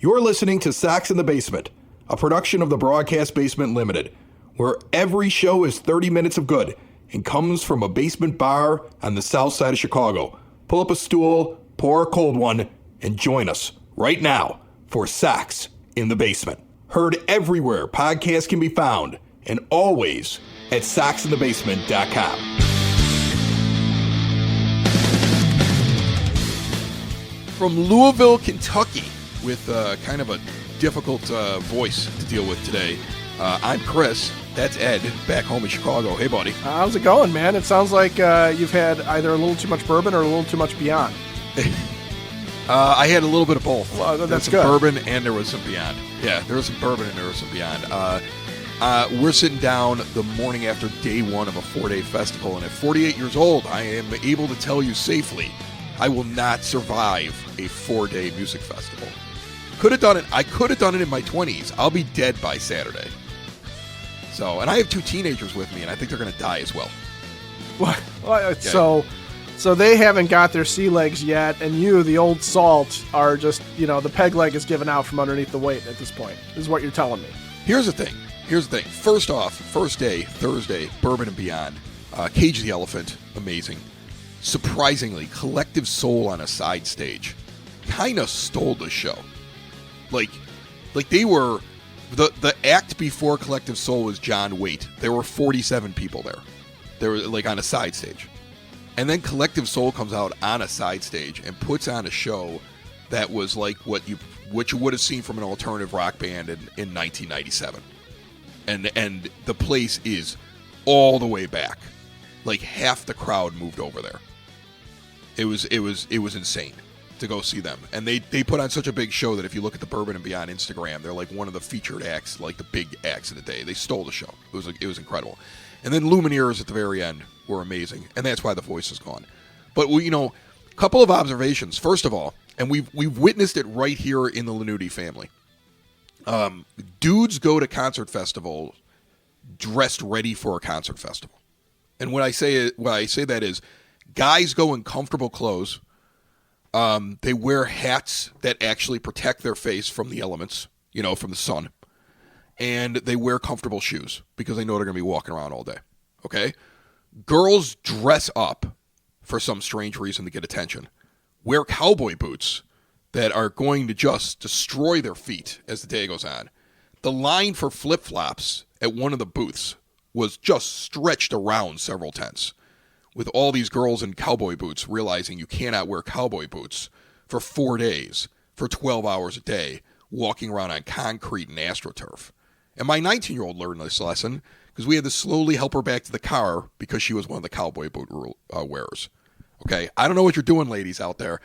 You're listening to Sox in the Basement, a production of the Broadcast Basement Limited, where every show is 30 minutes of good and comes from a basement bar on the south side of Chicago. Pull up a stool, pour a cold one, and join us right now for Sox in the Basement. Heard everywhere podcasts can be found, and always at soxinthebasement.com. From Louisville, Kentucky, with kind of a difficult voice to deal with today. I'm Chris. That's Ed, back home in Chicago. Hey, buddy. How's it going, man? It sounds like you've had either a little too much bourbon or a little too much Beyond. I had a little bit of both. Well, that's good. There was some bourbon and there was some Beyond. Yeah, there was some bourbon and there was some Beyond. We're sitting down the morning after day one of a 4-day festival, and at 48 years old, I am able to tell you safely I will not survive a 4-day music festival. Could have done it. I could have done it in my 20s. I'll be dead by Saturday. So, and I have 2 teenagers with me, and I think they're going to die as well. What? Okay. So they haven't got their sea legs yet, and you, the old salt, are just, the peg leg is given out from underneath the weight at this point, is what you're telling me. Here's the thing. First off, first day, Thursday, Bourbon and Beyond. Cage the Elephant, amazing. Surprisingly, Collective Soul on a side stage kind of stole the show. Like they were, the act before Collective Soul was John Waite. There were 47 people there. They were like on a side stage. And then Collective Soul comes out on a side stage and puts on a show that was like what you would have seen from an alternative rock band in 1997. And the place is all the way back. Like half the crowd moved over there. It was insane to go see them. And they put on such a big show that if you look at the Bourbon and Beyond Instagram, they're like one of the featured acts, like the big acts of the day. They stole the show. It was incredible. And then Lumineers at the very end were amazing, and that's why the voice is gone. But a couple of observations. First of all, and we've witnessed it right here in the Lanuti family. Dudes go to concert festivals dressed ready for a concert festival. And when I say that is, guys go in comfortable clothes. They wear hats that actually protect their face from the elements, from the sun. And they wear comfortable shoes because they know they're going to be walking around all day. Okay? Girls dress up for some strange reason to get attention. Wear cowboy boots that are going to just destroy their feet as the day goes on. The line for flip-flops at one of the booths was just stretched around several tenths, with all these girls in cowboy boots realizing you cannot wear cowboy boots for 4 days, for 12 hours a day, walking around on concrete and AstroTurf. And my 19-year-old learned this lesson because we had to slowly help her back to the car because she was one of the cowboy boot wearers. Okay, I don't know what you're doing, ladies out there,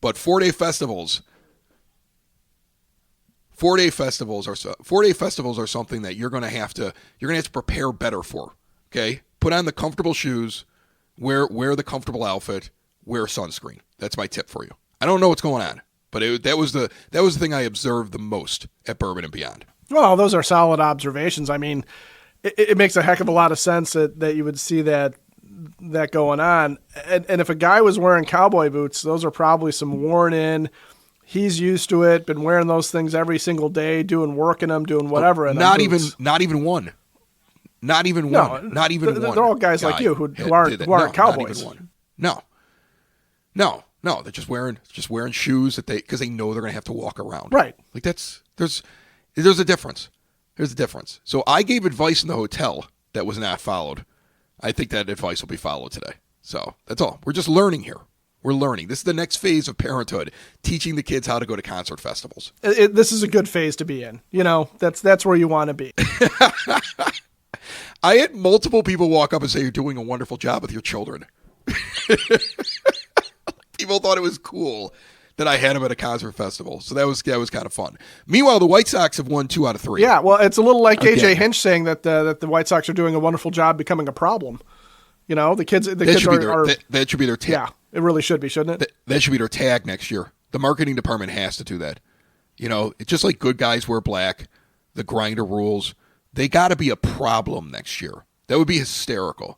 but 4-day festivals are something that you're going to have to prepare better for. Okay, put on the comfortable shoes. Wear the comfortable outfit. Wear sunscreen. That's my tip for you. I don't know what's going on, but that was the thing I observed the most at Bourbon and Beyond. Well, those are solid observations. I mean, it makes a heck of a lot of sense that you would see that going on. And if a guy was wearing cowboy boots, those are probably some worn in. He's used to it. Been wearing those things every single day, doing work in them, doing whatever. Not even one. Not even one. They're all guys like you who aren't cowboys. Not even one. No. They're just wearing shoes because they know they're gonna have to walk around. Right. Like there's a difference. There's a difference. So I gave advice in the hotel that was not followed. I think that advice will be followed today. So that's all. We're just learning here. We're learning. This is the next phase of parenthood, teaching the kids how to go to concert festivals. This is a good phase to be in. That's where you want to be. I had multiple people walk up and say, "You're doing a wonderful job with your children." People thought it was cool that I had them at a concert festival. So that was kind of fun. Meanwhile, the White Sox have won 2 out of 3. Yeah, well, it's a little like AJ Hinch saying that the White Sox are doing a wonderful job becoming a problem. The kids are that should be their tag. Yeah, it really should be, shouldn't it? That should be their tag next year. The marketing department has to do that. It's just like good guys wear black, the grinder rules. They got to be a problem next year. That would be hysterical.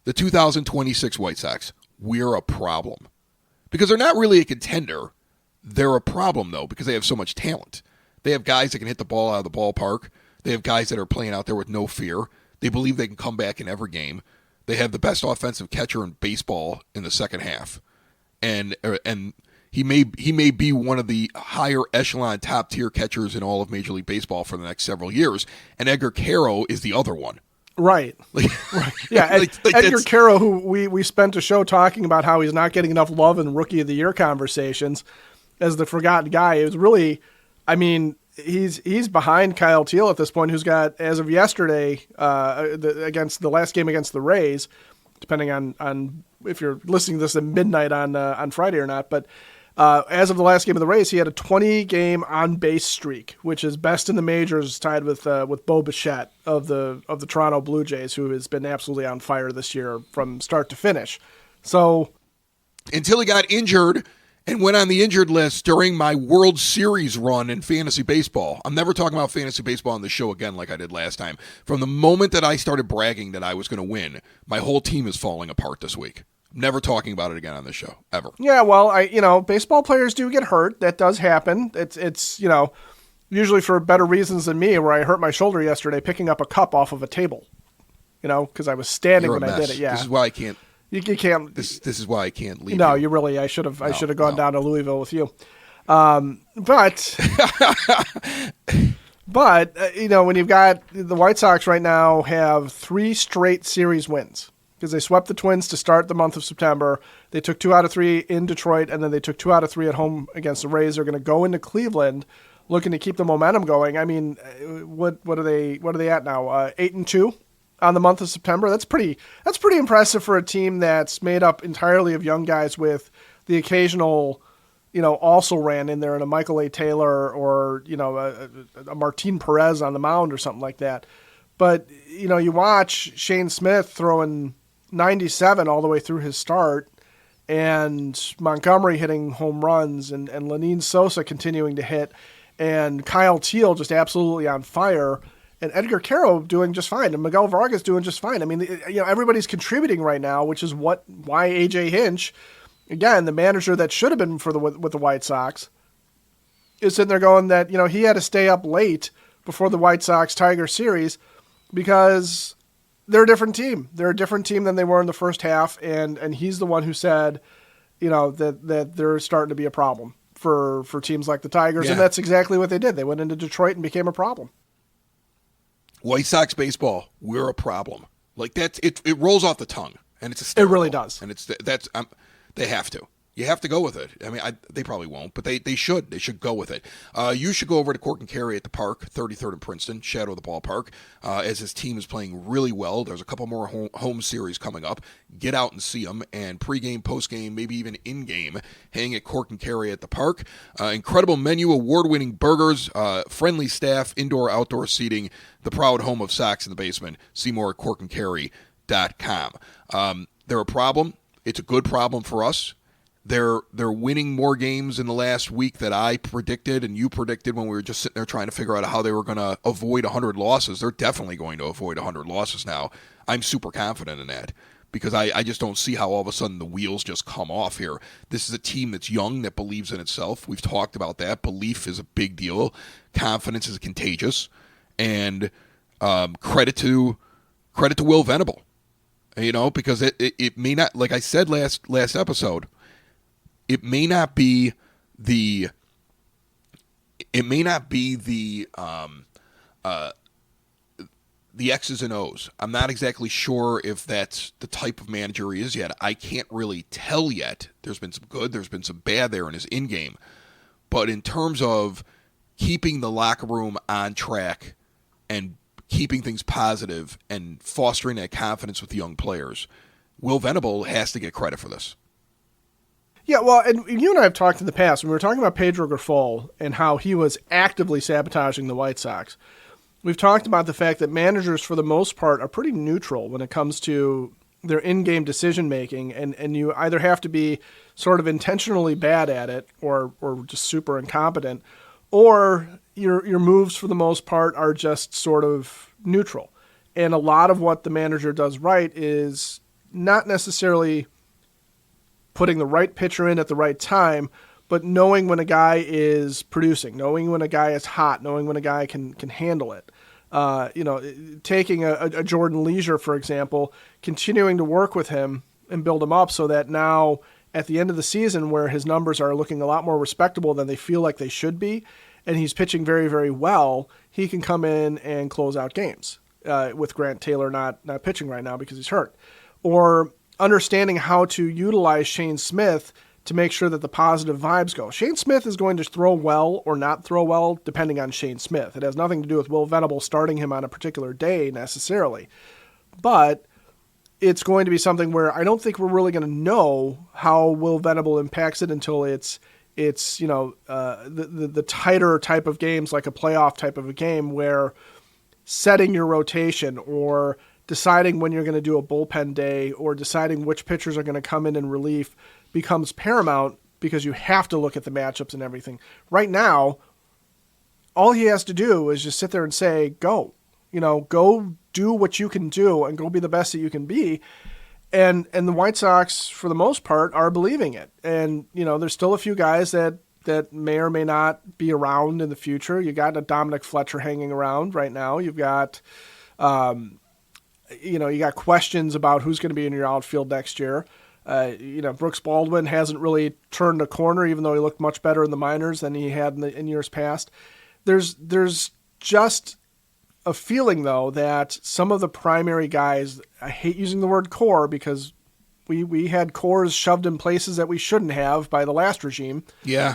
The 2026 White Sox, we're a problem. Because they're not really a contender. They're a problem, though, because they have so much talent. They have guys that can hit the ball out of the ballpark. They have guys that are playing out there with no fear. They believe they can come back in every game. They have the best offensive catcher in baseball in the second half. And he may be one of the higher echelon top tier catchers in all of Major League Baseball for the next several years. And Edgar Caro is the other one. Right. Right. Yeah. Edgar Caro, who we spent a show talking about how he's not getting enough love in Rookie of the Year conversations as the forgotten guy. It was really, I mean, he's behind Kyle Teal at this point, who's got, as of yesterday, against the last game against the Rays, depending on if you're listening to this at midnight on Friday or not, but as of the last game of the Rays, he had a 20-game on-base streak, which is best in the majors, tied with Bo Bichette of the Toronto Blue Jays, who has been absolutely on fire this year from start to finish. So until he got injured and went on the injured list during my World Series run in fantasy baseball. I'm never talking about fantasy baseball on the show again like I did last time. From the moment that I started bragging that I was going to win, my whole team is falling apart this week. I'm never talking about it again on the show, ever. Yeah, well, baseball players do get hurt. That does happen. It's usually for better reasons than me, where I hurt my shoulder yesterday picking up a cup off of a table, because I was standing when I did it. Yeah. This is why I can't. You can't. This is why I can't leave. No, you really. I should have gone down to Louisville with you. But when you've got the White Sox right now have 3 straight series wins because they swept the Twins to start the month of September. They took 2 out of 3 in Detroit, and then they took 2 out of 3 at home against the Rays. They're going to go into Cleveland looking to keep the momentum going. I mean, what are they at now? 8-2. On the month of September. That's pretty impressive for a team that's made up entirely of young guys with the occasional, also ran in there and a Michael A. Taylor or, a Martin Perez on the mound or something like that. But, you watch Shane Smith throwing 97 all the way through his start and Montgomery hitting home runs and Lenine Sosa continuing to hit and Kyle Teal just absolutely on fire. And Edgar Caro doing just fine, and Miguel Vargas doing just fine. I mean, everybody's contributing right now, which is why AJ Hinch, again, the manager that should have been with the White Sox, is sitting there going that he had to stay up late before the White Sox Tiger series because they're a different team. They're a different team than they were in the first half, and he's the one who said, that they're starting to be a problem for teams like the Tigers, and that's exactly what they did. They went into Detroit and became a problem. White Sox baseball, we're a problem. Like that's it rolls off the tongue, and it's hysterical. It really does, and they have to. You have to go with it. I mean, they probably won't, but they should. They should go with it. You should go over to Cork and Carry at the park, 33rd and Princeton, shadow of the ballpark, as his team is playing really well. There's a couple more home series coming up. Get out and see them, and pregame, postgame, maybe even in-game, hang at Cork and Carry at the park. Incredible menu, award-winning burgers, friendly staff, indoor, outdoor seating, the proud home of Sox in the Basement. See more at corkandcarry.com. They're a problem. It's a good problem for us. They're winning more games in the last week that I predicted and you predicted when we were just sitting there trying to figure out how they were going to avoid 100 losses. They're definitely going to avoid 100 losses now. I'm super confident in that because I just don't see how all of a sudden the wheels just come off here. This is a team that's young, that believes in itself. We've talked about that. Belief is a big deal. Confidence is contagious. And credit to Will Venable, because it may not, like I said last episode, it may not be the X's and O's. I'm not exactly sure if that's the type of manager he is yet. I can't really tell yet. There's been some good, there's been some bad there in his in-game. But in terms of keeping the locker room on track and keeping things positive and fostering that confidence with the young players, Will Venable has to get credit for this. Yeah, well, and you and I have talked in the past when we were talking about Pedro Grifol and how he was actively sabotaging the White Sox. We've talked about the fact that managers, for the most part, are pretty neutral when it comes to their in-game decision-making, and you either have to be sort of intentionally bad at it or just super incompetent, or your moves, for the most part, are just sort of neutral. And a lot of what the manager does right is not necessarily putting the right pitcher in at the right time, but knowing when a guy is producing, knowing when a guy is hot, knowing when a guy can handle it. Taking a Jordan Leisure, for example, continuing to work with him and build him up so that now at the end of the season where his numbers are looking a lot more respectable than they feel like they should be, and he's pitching very, very well, he can come in and close out games with Grant Taylor not pitching right now because he's hurt. Or understanding how to utilize Shane Smith to make sure that the positive vibes go. Shane Smith is going to throw well or not throw well depending on Shane Smith. It has nothing to do with Will Venable starting him on a particular day necessarily. But it's going to be something where I don't think we're really going to know how Will Venable impacts it until it's the tighter type of games, like a playoff type of a game where setting your rotation or deciding when you're going to do a bullpen day or deciding which pitchers are going to come in relief becomes paramount because you have to look at the matchups and everything. Right now, all he has to do is just sit there and say, go do what you can do and go be the best that you can be. And the White Sox, for the most part, are believing it. And, there's still a few guys that may or may not be around in the future. You got a Dominic Fletcher hanging around right now. You've got, you got questions about who's going to be in your outfield next year. Brooks Baldwin hasn't really turned a corner, even though he looked much better in the minors than he had in years past. There's just a feeling, though, that some of the primary guys, I hate using the word core because we had cores shoved in places that we shouldn't have by the last regime. Yeah.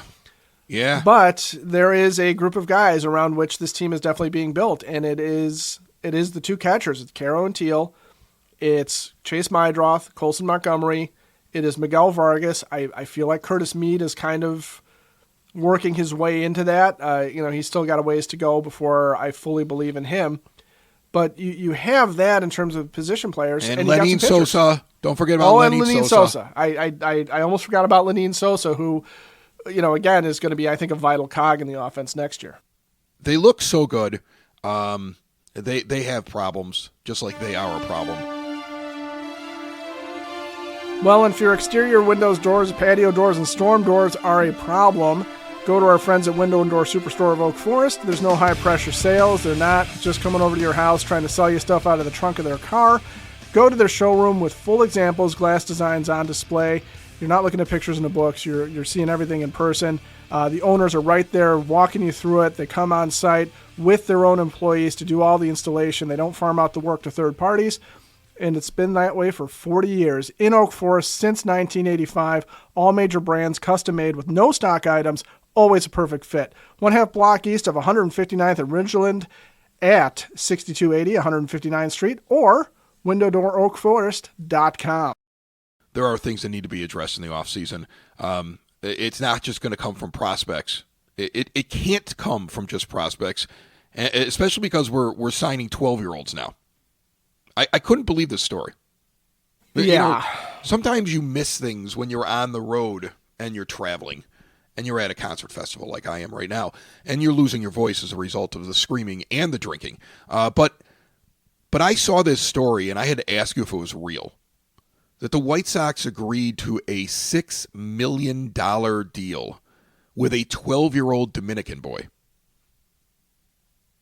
But there is a group of guys around which this team is definitely being built, and it is the two catchers. It's Caro and Teal. It's Chase Mydroth, Colson Montgomery. It is Miguel Vargas. I feel like Curtis Meade is kind of working his way into that. He's still got a ways to go before I fully believe in him. But you have that in terms of position players. And Lenyn Sosa. Don't forget about Lenyn Sosa. I almost forgot about Lenyn Sosa, who, again, is going to be, I think, a vital cog in the offense next year. They look so good. They have problems, just like they are a problem. Well, and if your exterior windows, doors, patio doors, and storm doors are a problem, go to our friends at Window and Door Superstore of Oak Forest. There's no high-pressure sales. They're not just coming over to your house trying to sell you stuff out of the trunk of their car. Go to their showroom with full examples, glass designs on display. You're not looking at pictures in the books. You're seeing everything in person. The owners are right there walking you through it. They come on site with their own employees to do all the installation. They don't farm out the work to third parties. And it's been that way for 40 years. In Oak Forest since 1985, all major brands custom made with no stock items, always a perfect fit. 1/2 block east of 159th and Ridgeland at 6280 159th Street or windowdooroakforest.com. There are things that need to be addressed in the offseason. It's not just going to come from prospects. It can't come from just prospects, especially because we're signing 12-year-olds now. I couldn't believe this story. Yeah. Sometimes you miss things when you're on the road and you're traveling and you're at a concert festival like I am right now, and you're losing your voice as a result of the screaming and the drinking. But I saw this story, and I had to ask you if it was real, that the White Sox agreed to a $6 million deal with a 12-year-old Dominican boy.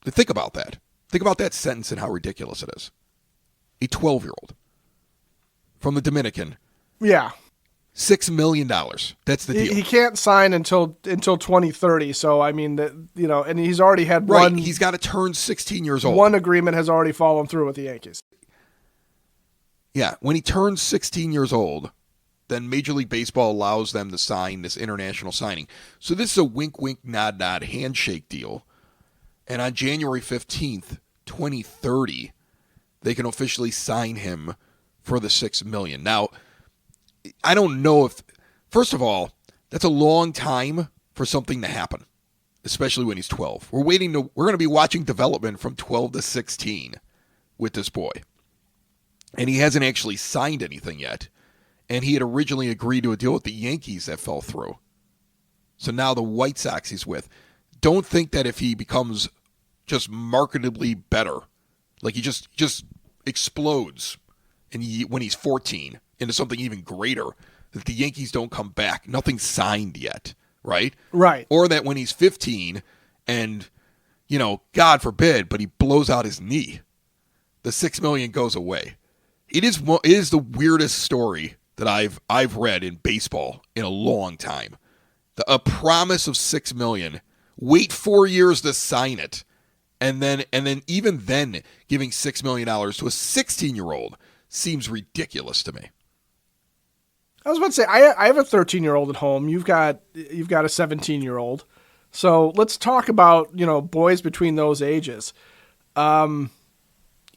Think about that. Think about that sentence and how ridiculous it is. A 12-year-old from the Dominican. Yeah. $6 million. That's the deal. He can't sign until 2030. So, I mean, and he's already had one. Right. He's got to turn 16 years old. One agreement has already fallen through with the Yankees. Yeah. When he turns 16 years old, then Major League Baseball allows them to sign this international signing. So this is a wink, wink, nod, nod handshake deal. And on January 15th, 2030, they can officially sign him for the $6 million. Now, I don't know if, first of all, that's a long time for something to happen, especially when he's 12. We're going to be watching development from 12 to 16 with this boy. And he hasn't actually signed anything yet. And he had originally agreed to a deal with the Yankees that fell through. So now the White Sox he's with. Don't think that if he becomes just marketably better, like he just explodes when he's 14 into something even greater, that the Yankees don't come back. Nothing's signed yet, right? Right. Or that when he's 15 and, God forbid, but he blows out his knee, the $6 million goes away. It is the weirdest story that I've read in baseball in a long time. A promise of $6 million, wait 4 years to sign it, and then even then giving $6 million to a 16-year-old seems ridiculous to me. I was about to say I have a 13-year-old at home. You've got a 17-year-old. So let's talk about boys between those ages.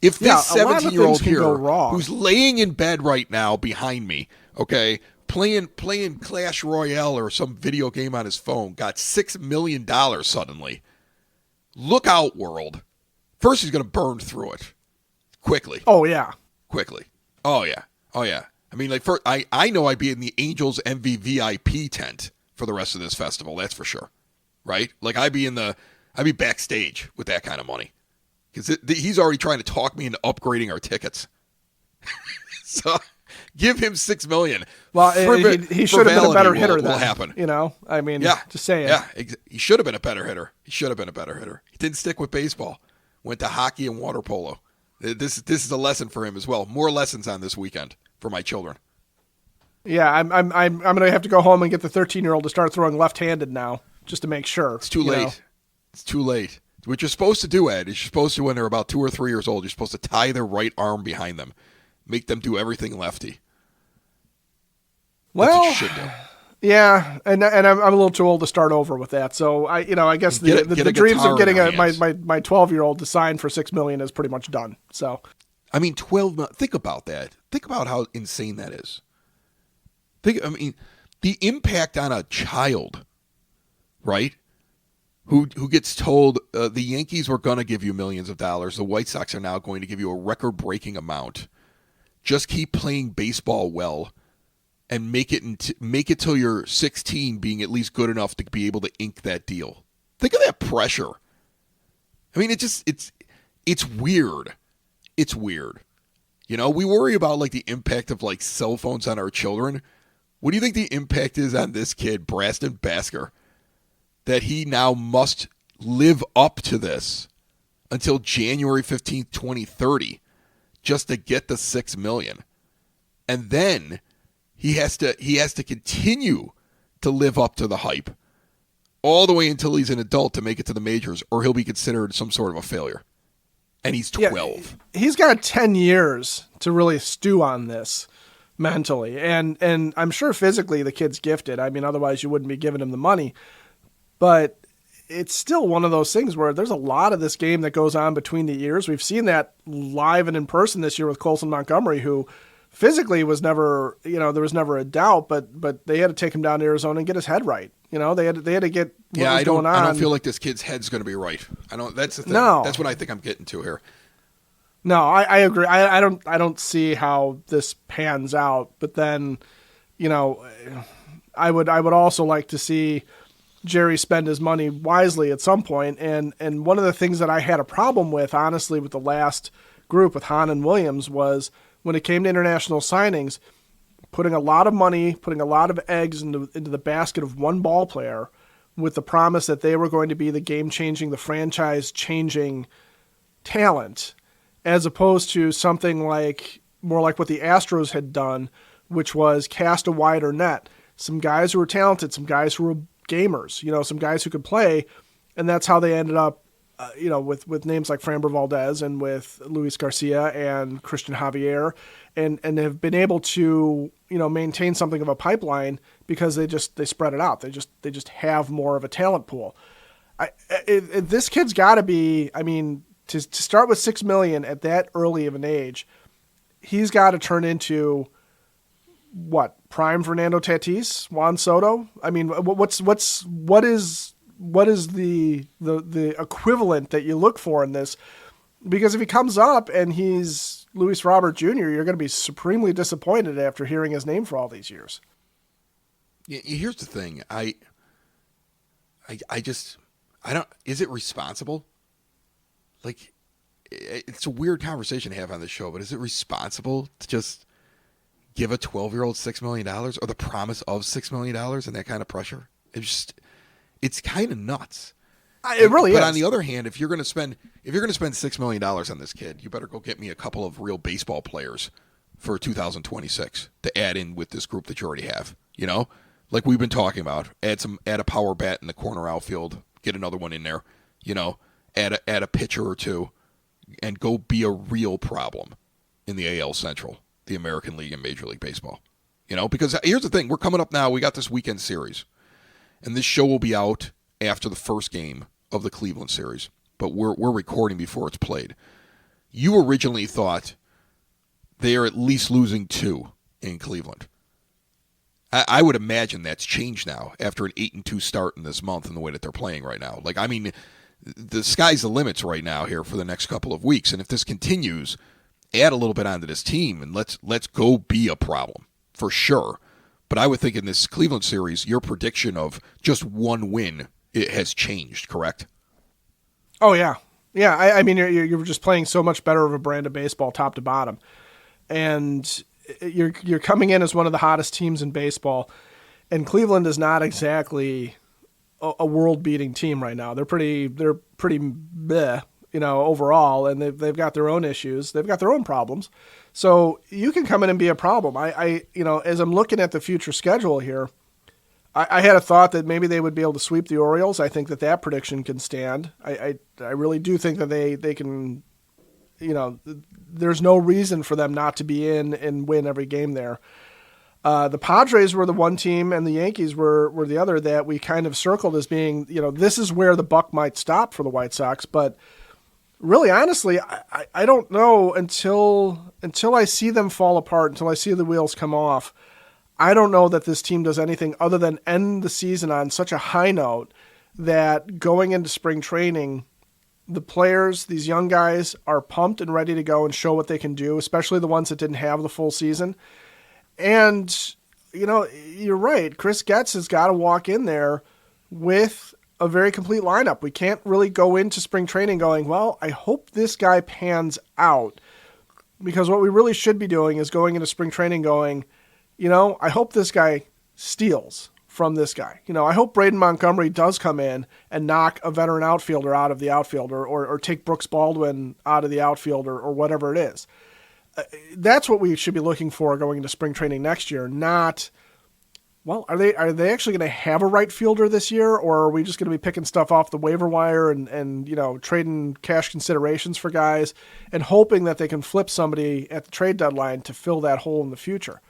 If this 17-year-old here, wrong, who's laying in bed right now behind me, okay, playing Clash Royale or some video game on his phone, got $6 million suddenly, look out, world. First, he's going to burn through it quickly. Oh, yeah. Quickly. Oh, yeah. Oh, yeah. I mean, like, first, I know I'd be in the Angels MVVIP tent for the rest of this festival, that's for sure. Right? Like, I'd be backstage with that kind of money. Because he's already trying to talk me into upgrading our tickets. So give him $6 million. Well, he should have been a better hitter. Will happen. I mean, just saying. Yeah, he should have been a better hitter. He didn't stick with baseball. Went to hockey and water polo. This is a lesson for him as well. More lessons on this weekend for my children. Yeah, I'm going to have to go home and get the 13-year-old to start throwing left-handed now, just to make sure. It's too late. It's too late. What you're supposed to do, Ed, is you're supposed to, when they're about 2 or 3 years old, you're supposed to tie their right arm behind them, make them do everything lefty. That's what you should do. Yeah, and I'm a little too old to start over with that. So I guess the dreams of getting my 12-year-old to sign for $6 million is pretty much done. So, I mean, 12. Think about that. Think about how insane that is. The impact on a child, right? Who gets told the Yankees were going to give you millions of dollars. The White Sox are now going to give you a record-breaking amount. Just keep playing baseball well and make it till you're 16, being at least good enough to be able to ink that deal. Think of that pressure. I mean, it's weird. It's weird. We worry about like the impact of like cell phones on our children. What do you think the impact is on this kid, Braston Basker? That he now must live up to this until January 15th, 2030, just to get the $6 million. And then he has to continue to live up to the hype all the way until he's an adult to make it to the majors, or he'll be considered some sort of a failure. And he's 12. Yeah, he's got 10 years to really stew on this mentally. And I'm sure physically the kid's gifted. I mean, otherwise you wouldn't be giving him the money. But it's still one of those things where there's a lot of this game that goes on between the ears. We've seen that live and in person this year with Colson Montgomery, who physically was never, there was never a doubt, but they had to take him down to Arizona and get his head right. They had to get what was going on. I don't feel like this kid's head's going to be right. That's the thing. No. That's what I think I'm getting to here. No, I agree. I don't see how this pans out. But then, I would also like to see Jerry spend his money wisely at some point. And one of the things that I had a problem with, honestly, with the last group with Hahn and Williams was when it came to international signings, putting a lot of money, putting a lot of eggs into the basket of one ball player with the promise that they were going to be the game-changing, the franchise-changing talent, as opposed to something more like what the Astros had done, which was cast a wider net. Some guys who were talented, some guys who were gamers, some guys who could play, and that's how they ended up, with names like Framber Valdez and with Luis Garcia and Christian Javier, and have been able to, maintain something of a pipeline because they spread it out. They just have more of a talent pool. This kid's got to be, to start with $6 million at that early of an age, he's got to turn into what, prime Fernando Tatis, Juan Soto? I mean, what is the equivalent that you look for in this? Because if he comes up and he's Luis Robert Jr., you're going to be supremely disappointed after hearing his name for all these years. Yeah, here's the thing. I don't. Is it responsible? Like, it's a weird conversation to have on this show, but is it responsible to just give a 12-year-old $6 million or the promise of $6 million and that kind of pressure? It's kind of nuts. It really is. But on the other hand, if you're going to spend $6 million on this kid, you better go get me a couple of real baseball players for 2026 to add in with this group that you already have. You know, like we've been talking about, add a power bat in the corner outfield, get another one in there. You know, add a pitcher or two, and go be a real problem in the AL Central, the American League and Major League Baseball. You know, because here's the thing, we're coming up now. We got this weekend series, and this show will be out after the first game of the Cleveland series, but we're recording before it's played. You originally thought they are at least losing 2 in Cleveland. I would imagine that's changed now after an 8-2 start in this month and the way that they're playing right now. Like, I mean, the sky's the limits right now here for the next couple of weeks, and if this continues, add a little bit onto this team and let's go be a problem for sure. But I would think in this Cleveland series, your prediction of just 1 win, it has changed, correct? Oh, yeah. Yeah, I mean, you're just playing so much better of a brand of baseball top to bottom. And you're coming in as one of the hottest teams in baseball. And Cleveland is not exactly a world-beating team right now. They're pretty bleh, overall, and they've got their own issues. They've got their own problems. So you can come in and be a problem. I as I'm looking at the future schedule here, I had a thought that maybe they would be able to sweep the Orioles. I think that prediction can stand. I really do think that they can, there's no reason for them not to be in and win every game there. The Padres were the one team and the Yankees were the other that we kind of circled as being, this is where the buck might stop for the White Sox. But really, honestly, I don't know until I see them fall apart, until I see the wheels come off. I don't know that this team does anything other than end the season on such a high note that going into spring training, the players, these young guys, are pumped and ready to go and show what they can do, especially the ones that didn't have the full season. And, you're right. Chris Getz has got to walk in there with a very complete lineup. We can't really go into spring training going, well, I hope this guy pans out. Because what we really should be doing is going into spring training going, I hope this guy steals from this guy. I hope Braden Montgomery does come in and knock a veteran outfielder out of the outfield or take Brooks Baldwin out of the outfield or whatever it is. That's what we should be looking for going into spring training next year, not, well, are they actually going to have a right fielder this year, or are we just going to be picking stuff off the waiver wire and trading cash considerations for guys and hoping that they can flip somebody at the trade deadline to fill that hole in the future?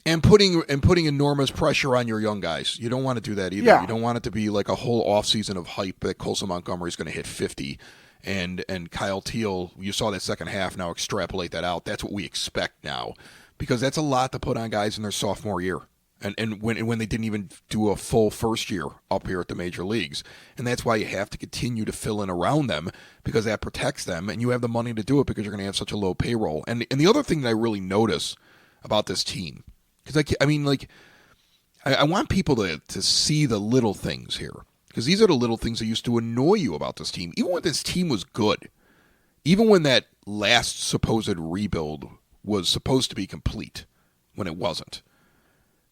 And putting enormous pressure on your young guys. You don't want to do that either. Yeah. You don't want it to be like a whole offseason of hype that Colson Montgomery is going to hit 50. And Kyle Teal, you saw that second half, now extrapolate that out. That's what we expect now. Because that's a lot to put on guys in their sophomore year. And when they didn't even do a full first year up here at the major leagues. And that's why you have to continue to fill in around them, because that protects them. And you have the money to do it because you're going to have such a low payroll. And the other thing that I really notice about this team, because I want people to see the little things here. Because these are the little things that used to annoy you about this team. Even when this team was good. Even when that last supposed rebuild was supposed to be complete. When it wasn't.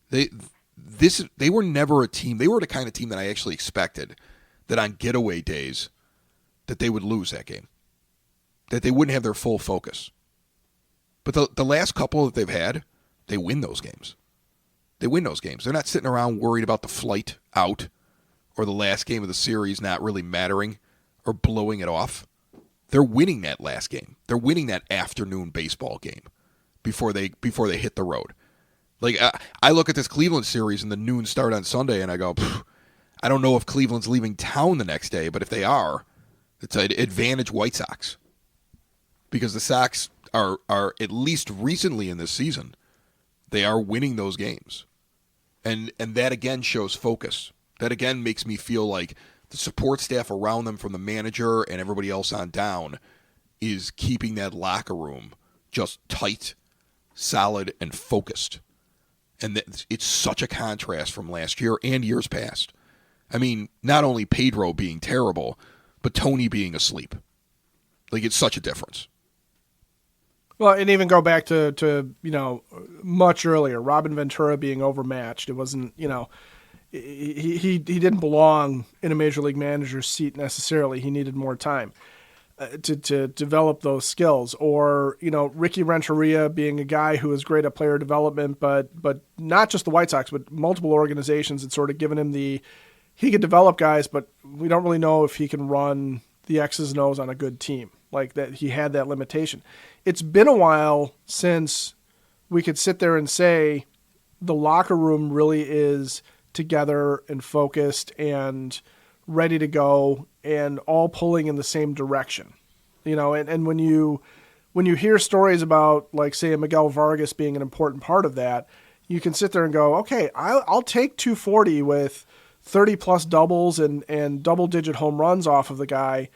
They were never a team. They were the kind of team that I actually expected that on getaway days that they would lose that game. That they wouldn't have their full focus. But the last couple that they've had, they win those games. They win those games. They're not sitting around worried about the flight out or the last game of the series not really mattering or blowing it off. They're winning that last game. They're winning that afternoon baseball game before they hit the road. Like, I look at this Cleveland series and the noon start on Sunday and I go, I don't know if Cleveland's leaving town the next day, but if they are, it's an advantage White Sox. Because the Sox are at least recently in this season, they are winning those games. And that again shows focus. That again makes me feel like the support staff around them, from the manager and everybody else on down, is keeping that locker room just tight, solid, and focused. And it's such a contrast from last year and years past. I mean, not only Pedro being terrible, but Tony being asleep. Like, it's such a difference. Well, and even go back to much earlier, Robin Ventura being overmatched. It wasn't, he didn't belong in a major league manager's seat necessarily. He needed more time to develop those skills. Or, Ricky Renteria being a guy who is great at player development, but not just the White Sox, but multiple organizations had sort of given him he could develop guys, but we don't really know if he can run the X's and O's on a good team. Like that, he had that limitation. It's been a while since we could sit there and say the locker room really is together and focused and ready to go and all pulling in the same direction. And when you hear stories about, like, say, a Miguel Vargas being an important part of that, you can sit there and go, okay, I'll take 240 with 30-plus doubles and double-digit home runs off of the guy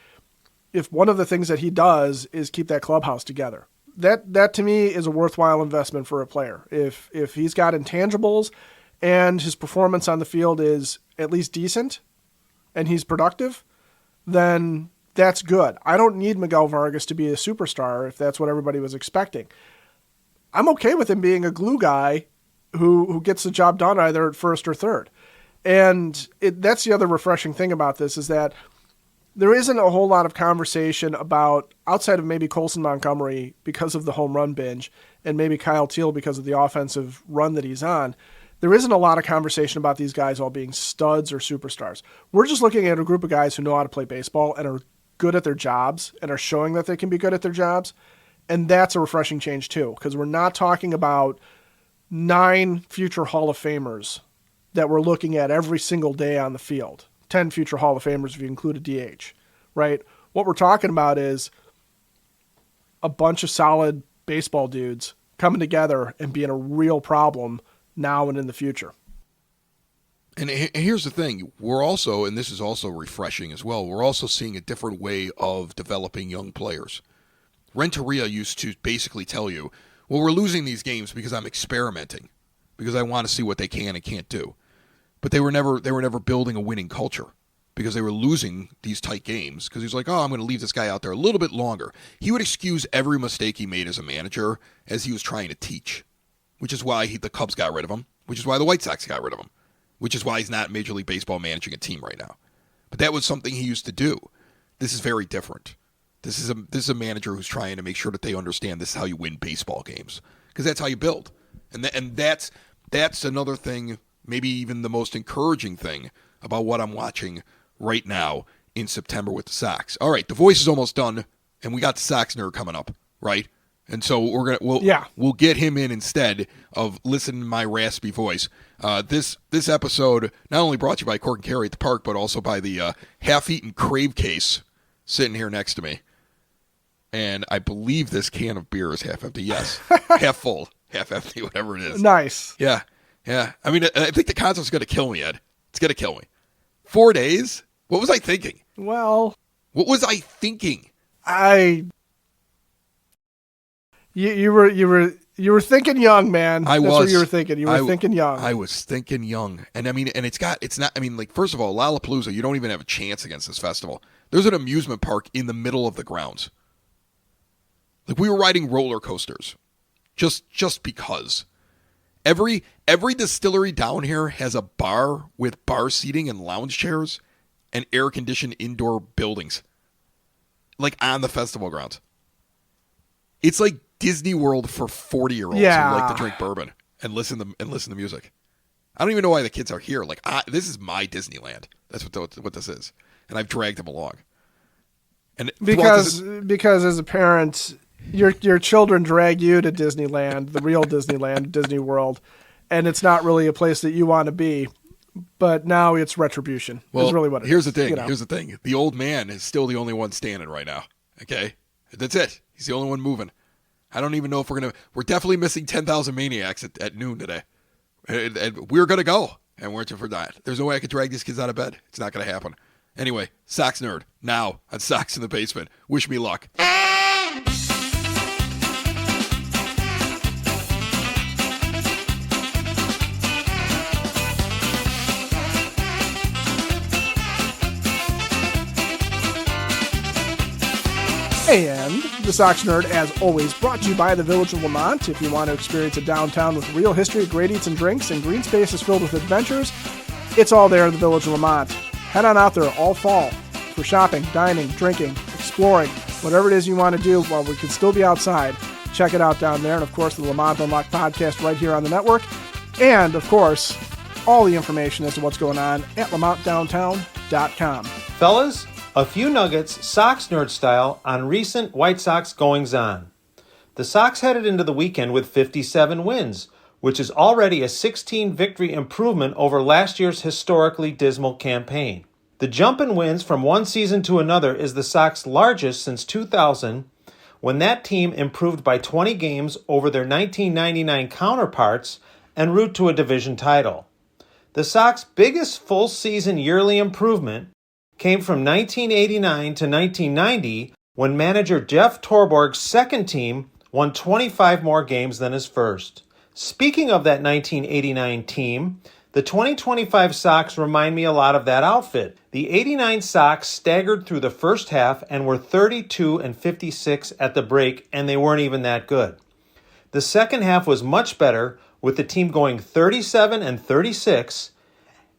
if one of the things that he does is keep that clubhouse together. That to me is a worthwhile investment for a player. If he's got intangibles and his performance on the field is at least decent and he's productive, then that's good. I don't need Miguel Vargas to be a superstar if that's what everybody was expecting. I'm okay with him being a glue guy who gets the job done either at first or third. And that's the other refreshing thing about this, is that there isn't a whole lot of conversation about, outside of maybe Colson Montgomery because of the home run binge and maybe Kyle Teal because of the offensive run that he's on, there isn't a lot of conversation about these guys all being studs or superstars. We're just looking at a group of guys who know how to play baseball and are good at their jobs and are showing that they can be good at their jobs. And that's a refreshing change too, because we're not talking about 9 future Hall of Famers that we're looking at every single day on the field. 10 future Hall of Famers if you include a DH, right? What we're talking about is a bunch of solid baseball dudes coming together and being a real problem now and in the future. And here's the thing. We're also, and this is also refreshing as well, we're also seeing a different way of developing young players. Renteria used to basically tell you, well, we're losing these games because I'm experimenting, because I want to see what they can and can't do. But they were never building a winning culture, because they were losing these tight games. Because he's like, oh, I'm going to leave this guy out there a little bit longer. He would excuse every mistake he made as a manager as he was trying to teach, which is why the Cubs got rid of him, which is why the White Sox got rid of him, which is why he's not Major League Baseball managing a team right now. But that was something he used to do. This is very different. This is a manager who's trying to make sure that they understand this is how you win baseball games, because that's how you build. And that's another thing. Maybe even the most encouraging thing about what I'm watching right now in September with the Sox. All right, the voice is almost done, and we got the Sox Nerd coming up, right? And so we'll get him in instead of listening to my raspy voice. This episode not only brought to you by Cork and Carry at the Park, but also by the half-eaten Crave case sitting here next to me. And I believe this can of beer is half empty. Yes, half full, half empty, whatever it is. Nice. Yeah. Yeah, I mean, I think the concept's going to kill me, Ed. It's going to kill me. 4 days? What was I thinking? Well, what was I thinking? You were thinking young, man. That's what you were thinking. You were thinking young. I was thinking young, and I mean, and it's not. I mean, like, first of all, Lollapalooza, you don't even have a chance against this festival. There's an amusement park in the middle of the grounds. Like, we were riding roller coasters, just because. Every distillery down here has a bar with bar seating and lounge chairs and air-conditioned indoor buildings, like on the festival grounds. It's like Disney World for 40-year-olds who like to drink bourbon and listen to music. I don't even know why the kids are here. Like, this is my Disneyland. That's what this is, and I've dragged them along. And because as a parent, your children drag you to Disneyland, the real Disneyland, Disney World, and it's not really a place that you want to be. But now it's retribution. Well, is really what it here's is. The thing. Here's the thing. The old man is still the only one standing right now. Okay, that's it. He's the only one moving. I don't even know if we're definitely missing 10,000 Maniacs at noon today. And we're gonna go, and we're for that. There's no way I could drag these kids out of bed. It's not gonna happen. Anyway, Sox Nerd now on Sox in the Basement. Wish me luck. And the Sox Nerd, as always, brought to you by the Village of Lamont. If you want to experience a downtown with real history, great eats and drinks, and green spaces filled with adventures, It's all there in the Village of Lamont. Head on out there all fall for shopping, dining, drinking, exploring, whatever it is you want to do while we can still be outside. Check it out down there. And, of course, the Lamont Unlocked podcast right here on the network. And, of course, all the information as to what's going on at lamontdowntown.com. Fellas, a few nuggets, Sox Nerd style, on recent White Sox goings-on. The Sox headed into the weekend with 57 wins, which is already a 16-victory improvement over last year's historically dismal campaign. The jump in wins from one season to another is the Sox largest since 2000, when that team improved by 20 games over their 1999 counterparts en route to a division title. The Sox' biggest full-season yearly improvement came from 1989 to 1990, when manager Jeff Torborg's second team won 25 more games than his first. Speaking of that 1989 team, the 2025 Sox remind me a lot of that outfit. The 89 Sox staggered through the first half and were 32-56 at the break, and they weren't even that good. The second half was much better, with the team going 37-36,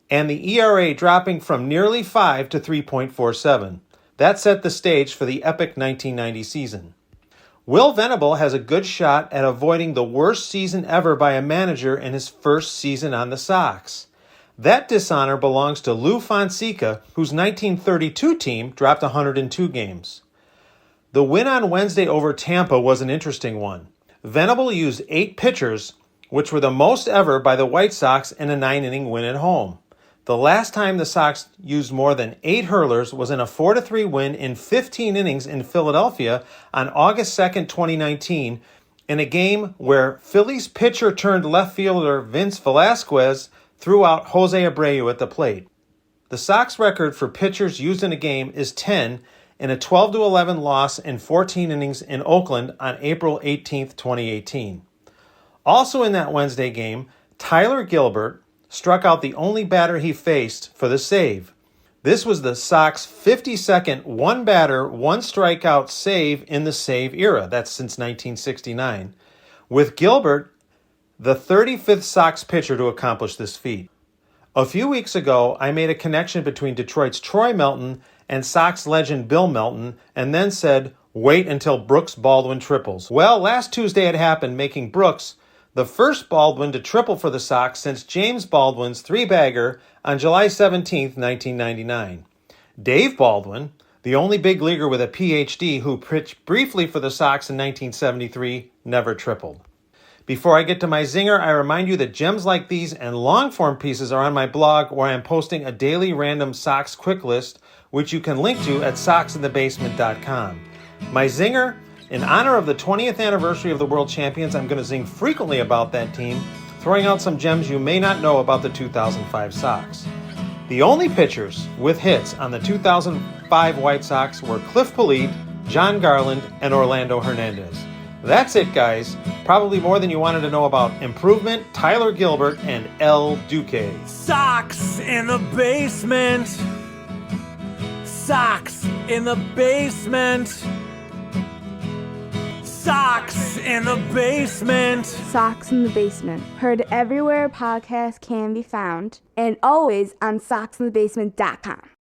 and the ERA dropping from nearly 5 to 3.47. That set the stage for the epic 1990 season. Will Venable has a good shot at avoiding the worst season ever by a manager in his first season on the Sox. That dishonor belongs to Lou Fonseca, whose 1932 team dropped 102 games. The win on Wednesday over Tampa was an interesting one. Venable used 8 pitchers, which were the most ever by the White Sox in a 9-inning win at home. The last time the Sox used more than 8 hurlers was in a 4-3 win in 15 innings in Philadelphia on August 2nd, 2019, in a game where Phillies pitcher turned left fielder Vince Velasquez threw out Jose Abreu at the plate. The Sox record for pitchers used in a game is 10 in a 12-11 loss in 14 innings in Oakland on April 18th, 2018. Also in that Wednesday game, Tyler Gilbert struck out the only batter he faced for the save. This was the Sox' 52nd one-batter, one-strikeout save in the save era. That's since 1969. With Gilbert, the 35th Sox pitcher to accomplish this feat. A few weeks ago, I made a connection between Detroit's Troy Melton and Sox legend Bill Melton, and then said, wait until Brooks Baldwin triples. Well, last Tuesday it happened, making Brooks the first Baldwin to triple for the Sox since James Baldwin's 3-bagger on July 17, 1999. Dave Baldwin, the only big leaguer with a Ph.D. who pitched briefly for the Sox in 1973, never tripled. Before I get to my zinger, I remind you that gems like these and long-form pieces are on my blog, where I am posting a daily random Sox quick list, which you can link to at soxinthebasement.com. My zinger: in honor of the 20th anniversary of the World Champions, I'm going to zing frequently about that team, throwing out some gems you may not know about the 2005 Sox. The only pitchers with hits on the 2005 White Sox were Cliff Politte, John Garland, and Orlando Hernandez. That's it, guys. Probably more than you wanted to know about improvement, Tyler Gilbert, and El Duque. Sox in the basement. Sox in the basement. Sox in the basement. Sox in the Basement. Heard everywhere podcasts can be found, and always on soxinthebasement.com.